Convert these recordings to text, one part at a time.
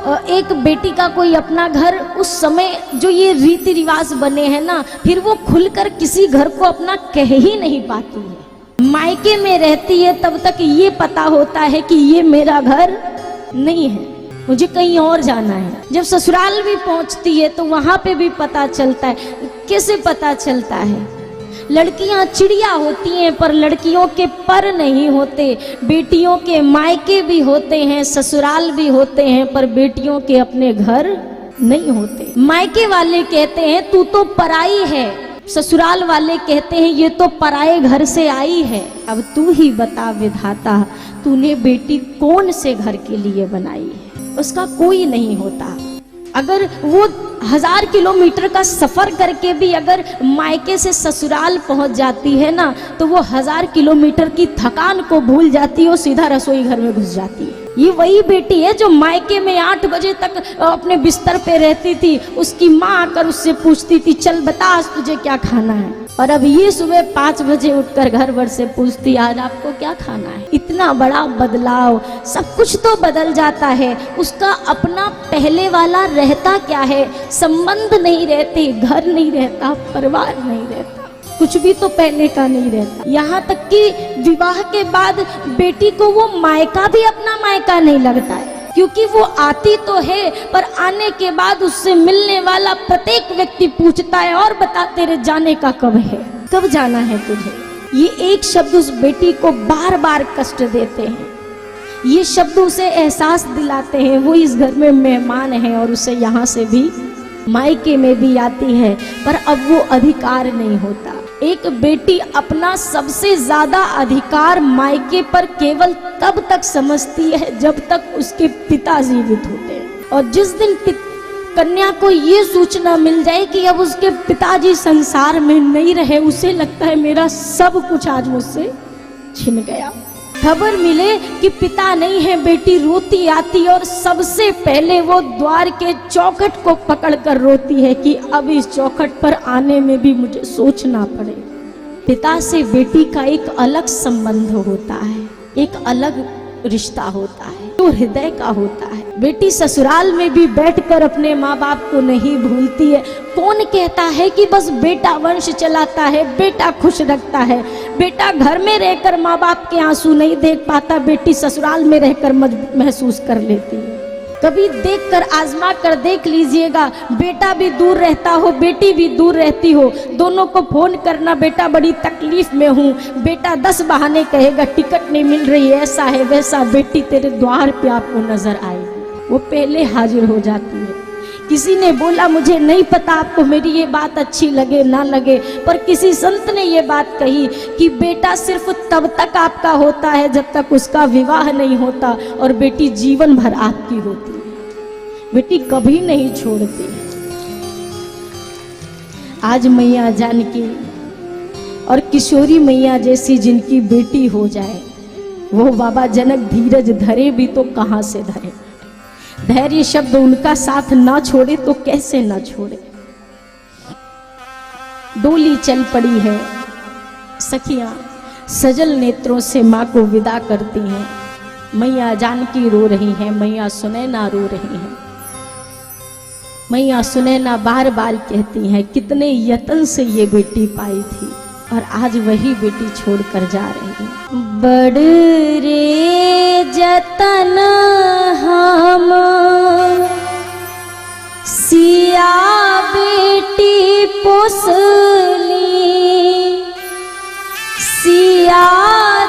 एक बेटी का कोई अपना घर, उस समय जो ये रीति रिवाज बने हैं ना, फिर वो खुलकर किसी घर को अपना कह ही नहीं पाती है। मायके में रहती है तब तक ये पता होता है कि ये मेरा घर नहीं है, मुझे कहीं और जाना है। जब ससुराल भी पहुंचती है तो वहां पे भी पता चलता है। कैसे पता चलता है? लड़कियां चिड़िया होती हैं पर लड़कियों के पर नहीं होते। बेटियों के मायके भी होते हैं, ससुराल भी होते हैं, पर बेटियों के अपने घर नहीं होते। मायके वाले कहते हैं तू तो पराई है, ससुराल वाले कहते हैं ये तो पराए घर से आई है। अब तू ही बता विधाता, तूने बेटी कौन से घर के लिए बनाई है? उसका कोई नहीं होता। अगर वो 1000 किलोमीटर का सफर करके भी अगर मायके से ससुराल पहुंच जाती है ना, तो वो 1000 किलोमीटर की थकान को भूल जाती है और सीधा रसोई घर में घुस जाती है। ये वही बेटी है जो मायके में 8 बजे तक अपने बिस्तर पे रहती थी। उसकी माँ आकर उससे पूछती थी चल बता आज तुझे क्या खाना है, और अब ये सुबह 5 बजे उठकर घर भर से पूछती आज आपको क्या खाना है। इतना बड़ा बदलाव, सब कुछ तो बदल जाता है, उसका अपना पहले वाला रहता क्या है? संबंध नहीं रहते, घर नहीं रहता, परिवार नहीं रहता, कुछ भी तो पहले का नहीं रहता। यहाँ तक कि विवाह के बाद बेटी को वो मायका भी अपना मायका नहीं लगता है, क्योंकि वो आती तो है पर आने के बाद उससे मिलने वाला प्रत्येक व्यक्ति पूछता है और बता तेरे जाने का कब है, कब जाना है तुझे। ये एक शब्द उस बेटी को बार बार कष्ट देते हैं। ये शब्द उसे एहसास दिलाते हैं वो इस घर में मेहमान है और उसे यहाँ से भी मायके में भी आती है, पर अब वो अधिकार नहीं होता। एक बेटी अपना सबसे ज्यादा अधिकार मायके पर केवल तब तक समझती है जब तक उसके पिता जीवित होते हैं, और जिस दिन कन्या को ये सूचना मिल जाए कि अब उसके पिताजी संसार में नहीं रहे, उसे लगता है मेरा सब कुछ आज मुझसे छिन गया। खबर मिले कि पिता नहीं है, बेटी रोती आती और सबसे पहले वो द्वार के चौखट को पकड़कर रोती है कि अब इस चौखट पर आने में भी मुझे सोचना पड़े। पिता से बेटी का एक अलग संबंध होता है, एक अलग रिश्ता होता है जो हृदय का होता है। बेटी ससुराल में भी बैठकर अपने माँ बाप को नहीं भूलती है। कौन कहता है कि बस बेटा वंश चलाता है, बेटा खुश रखता है? बेटा घर में रहकर माँ बाप के आंसू नहीं देख पाता, बेटी ससुराल में रहकर महसूस कर लेती है। कभी देखकर आजमा कर देख लीजिएगा, बेटा भी दूर रहता हो, बेटी भी दूर रहती हो, दोनों को फोन करना बेटा बड़ी तकलीफ में हूँ, बेटा 10 बहाने कहेगा टिकट नहीं मिल रही, ऐसा है वैसा, बेटी तेरे द्वार पे आपको नजर आएगी, वो पहले हाजिर हो जाती है। किसी ने बोला मुझे नहीं पता आपको मेरी ये बात अच्छी लगे ना लगे, पर किसी संत ने ये बात कही कि बेटा सिर्फ तब तक आपका होता है जब तक उसका विवाह नहीं होता, और बेटी जीवन भर आपकी होती है, बेटी कभी नहीं छोड़ती। आज मैया जानकी और किशोरी मैया जैसी जिनकी बेटी हो जाए, वो बाबा जनक धीरज धरे भी तो कहाँ से धरे। धैर्य शब्द उनका साथ ना छोड़े तो कैसे ना छोड़े। डोली चल पड़ी है, सखियां सजल नेत्रों से माँ को विदा करती हैं। मैया जानकी रो रही हैं, मैया सुनैना रो रही हैं। मैया सुनैना बार बार कहती हैं कितने यत्न से ये बेटी पाई थी और आज वही बेटी छोड़कर जा रही है। बड़ रे जतन हम सिया बेटी पोसली, सिया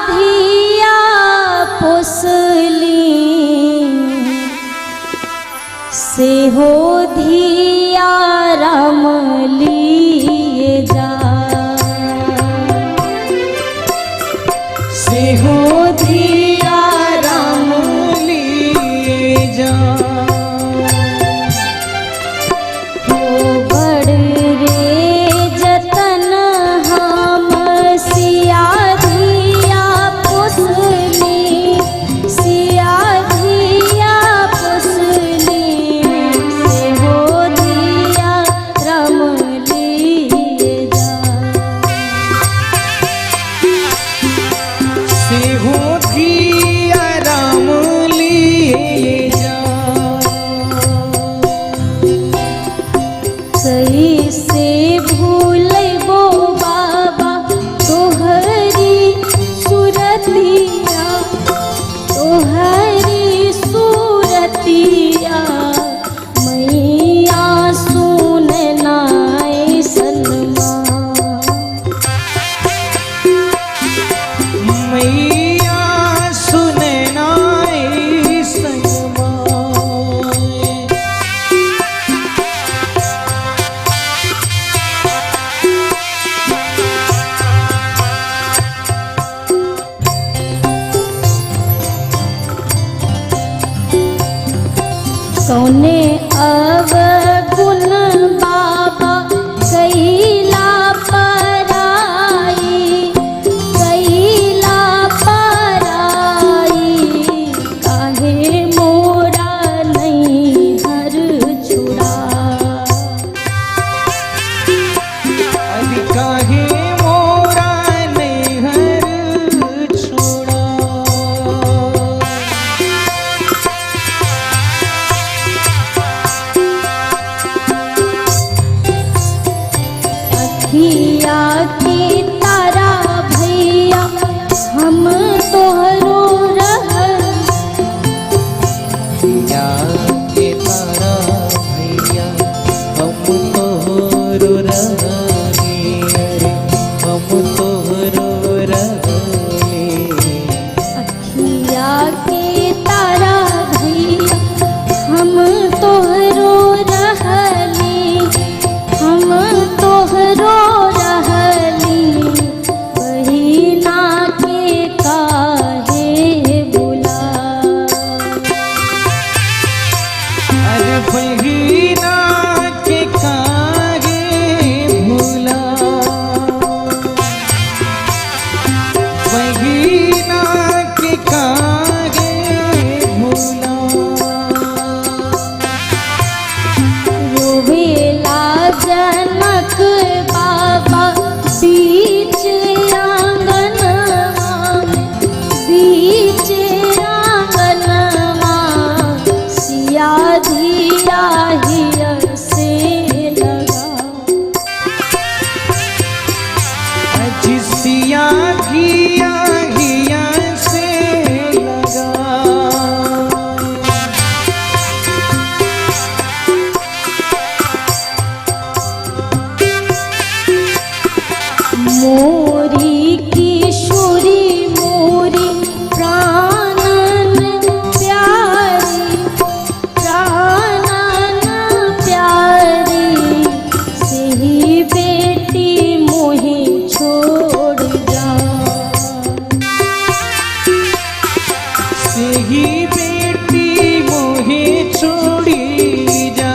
धिया पोसली, से हो धिया राम लिए जा, से हो धिया राम लिए जा। हो बड़ रे जतन हम सिया धिया पोसली, सिया धिया पोसली, से हो धिया राम लिए जा। कौने अवगुण बाबा कैला पराई, कैला पराई, काहे मोरा नहीं हर छुड़ा। अरे काहे मोरा नैहर छोड़ा। अखिया की तारा भैया हम तोहरो रहल, या के तारा भैया हम तोहरो रहले, अरे हम तोहरो रहले। अखिया के तारा भैया हम तोहरो रहली, हम तोहरो रहली, बहिना के काहे बुला। अरे बहिना के काहे भूला, बहिना के काहे भूला। रोवेला जनक बाबा बीच आंगनवा में, बीच आंगनवा, सिया धिया हिया से लगा। जिसिया घिया घिया से लगा। मोरी किशोरी मोरी प्राणन प्यारी, प्राणन प्यारी, सही बेटी मोहे छोड़ जा। सेही बेटी मोहे छोड़ी जा।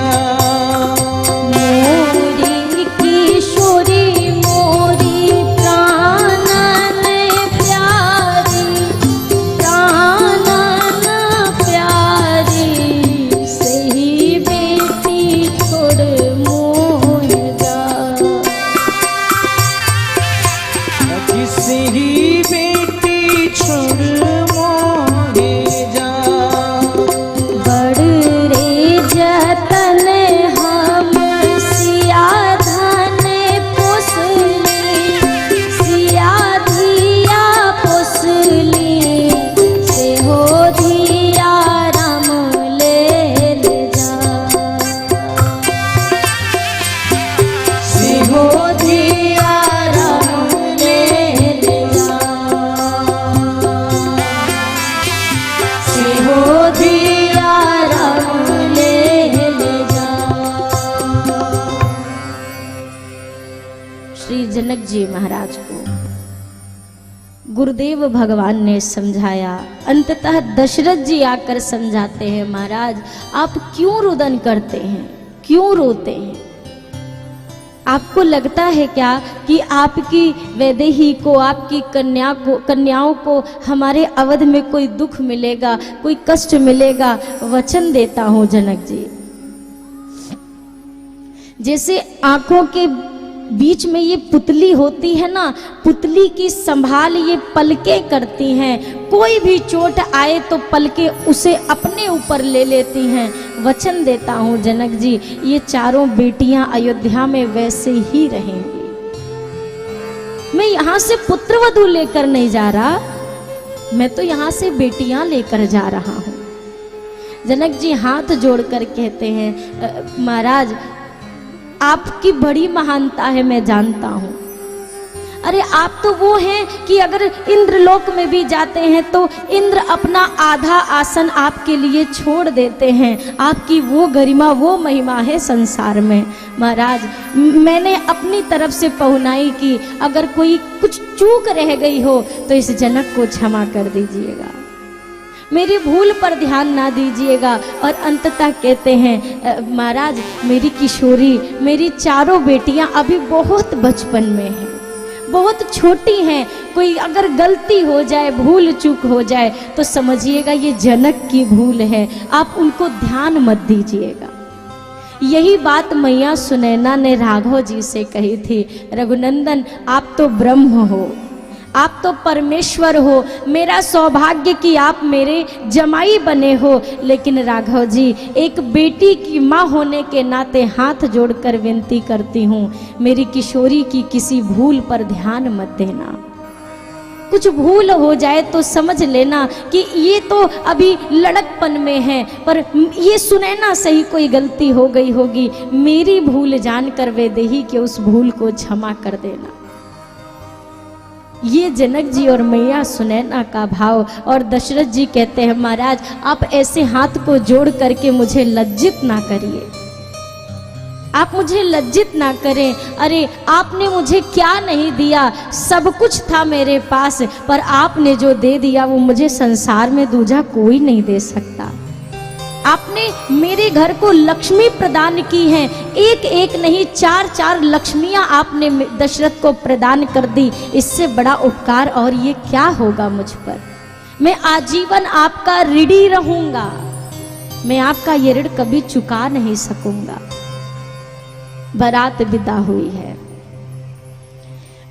मोरी किशोरी मोरी प्राणन प्यारी, प्राणन प्यारी, सही बेटी छोड़ मोह जा। सेही बेटी छोड़ मोहे जा। बड़ रे जतन हम सिया धन पोसली, सिया धिया पोसली, से हो धिया राम ले जा। से हो धिया राम ले जा, से हो धिया राम ले जा। श्री जनक जी महाराज को गुरुदेव भगवान ने समझाया। अंततः दशरथ जी आकर समझाते हैं, महाराज आप क्यों रुदन करते हैं, क्यों रोते हैं? आपको लगता है क्या कि आपकी वैदेही को, आपकी कन्याओं को हमारे अवध में कोई दुख मिलेगा, कोई कष्ट मिलेगा? वचन देता हूं जनक जी, जैसे आंखों के बीच में ये पुतली होती है ना, पुतली की संभाल ये पलकें करती हैं। कोई भी चोट आए तो पलकें उसे अपने ऊपर ले लेती हैं। वचन देता हूँ जनक जी, ये चारों बेटियां अयोध्या में वैसे ही रहेंगी। मैं यहाँ से पुत्रवधू लेकर नहीं जा रहा, मैं तो यहाँ से बेटियां लेकर जा रहा हूँ। जनक जी हाथ जोड़कर कहते हैं, महाराज आपकी बड़ी महानता है, मैं जानता हूं। अरे आप तो वो हैं कि अगर इंद्रलोक में भी जाते हैं तो इंद्र अपना आधा आसन आपके लिए छोड़ देते हैं। आपकी वो गरिमा, वो महिमा है संसार में। महाराज मैंने अपनी तरफ से पहुनाई की, अगर कोई कुछ चूक रह गई हो तो इस जनक को क्षमा कर दीजिएगा। मेरी भूल पर ध्यान ना दीजिएगा। और अंततः कहते हैं महाराज मेरी किशोरी, मेरी चारों बेटियां अभी बहुत बचपन में हैं, बहुत छोटी हैं, कोई अगर गलती हो जाए, भूल चूक हो जाए तो समझिएगा ये जनक की भूल है, आप उनको ध्यान मत दीजिएगा। यही बात मैया सुनैना ने राघव जी से कही थी, रघुनंदन आप तो ब्रह्म हो, आप तो परमेश्वर हो, मेरा सौभाग्य कि आप मेरे जमाई बने हो, लेकिन राघव जी एक बेटी की माँ होने के नाते हाथ जोड़कर विनती करती हूँ, मेरी किशोरी की किसी भूल पर ध्यान मत देना। कुछ भूल हो जाए तो समझ लेना कि ये तो अभी लड़कपन में है, पर ये सुनैना सही कोई गलती हो गई होगी, मेरी भूल जानकर वैदेही के उस भूल को क्षमा कर देना। ये जनक जी और मैया सुनैना का भाव। और दशरथ जी कहते हैं महाराज आप ऐसे हाथ को जोड़ करके मुझे लज्जित ना करिए, आप मुझे लज्जित ना करें। अरे आपने मुझे क्या नहीं दिया, सब कुछ था मेरे पास, पर आपने जो दे दिया वो मुझे संसार में दूजा कोई नहीं दे सकता। आपने मेरे घर को लक्ष्मी प्रदान की है, एक एक नहीं 4-4 लक्ष्मियां आपने दशरथ को प्रदान कर दी, इससे बड़ा उपकार और ये क्या होगा मुझ पर। मैं आजीवन आपका ऋणी रहूंगा, मैं आपका ये ऋण कभी चुका नहीं सकूंगा। बारात विदा हुई है।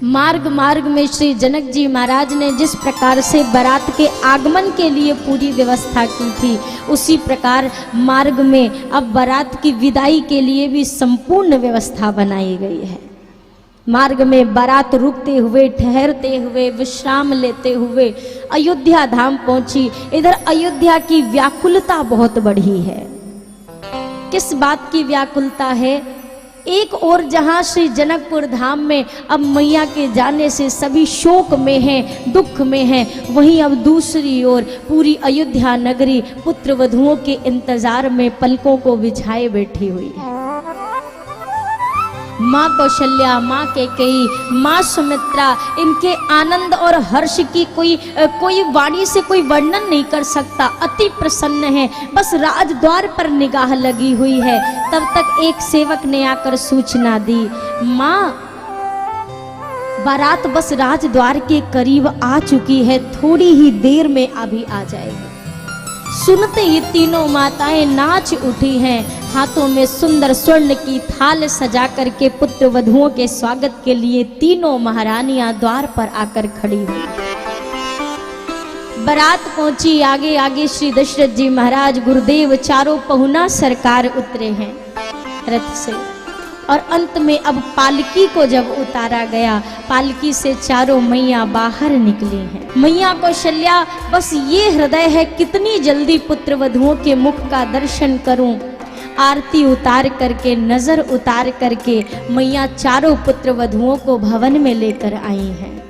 मार्ग मार्ग में श्री जनक जी महाराज ने जिस प्रकार से बारात के आगमन के लिए पूरी व्यवस्था की थी, उसी प्रकार मार्ग में अब बारात की विदाई के लिए भी संपूर्ण व्यवस्था बनाई गई है। मार्ग में बारात रुकते हुए, ठहरते हुए, विश्राम लेते हुए अयोध्या धाम पहुंची। इधर अयोध्या की व्याकुलता बहुत बढ़ी है। किस बात की व्याकुलता है? एक और जहां श्री जनकपुर धाम में अब मैया के जाने से सभी शोक में हैं, दुख में हैं, वहीं अब दूसरी ओर पूरी अयोध्या नगरी पुत्र वधुओं के इंतजार में पलकों को बिछाए बैठी हुई है। माँ कौशल्या, माँ कैकेयी, माँ सुमित्रा, इनके आनंद और हर्ष की कोई वाणी से कोई वर्णन नहीं कर सकता। अति प्रसन्न है, बस राजद्वार पर निगाह लगी हुई है। तब तक एक सेवक ने आकर सूचना दी, माँ बारात बस राजद्वार के करीब आ चुकी है, थोड़ी ही देर में अभी आ जाएगी। सुनते ही तीनों माताएं नाच उठी हैं, हाथों में सुंदर स्वर्ण की थाल सजा करके पुत्र वधुओं के स्वागत के लिए तीनों महारानियां द्वार पर आकर खड़ी हुई। बारात पहुंची, आगे आगे श्री दशरथ जी महाराज, गुरुदेव, चारों पहुना सरकार उतरे हैं रथ से। और अंत में अब पालकी को जब उतारा गया, पालकी से चारों मैया बाहर निकली हैं। मैया कौशल्या, बस ये हृदय है कितनी जल्दी पुत्र वधुओं के मुख का दर्शन करूं। आरती उतार करके, नजर उतार करके मैया चारों पुत्र वधुओं को भवन में लेकर आई हैं।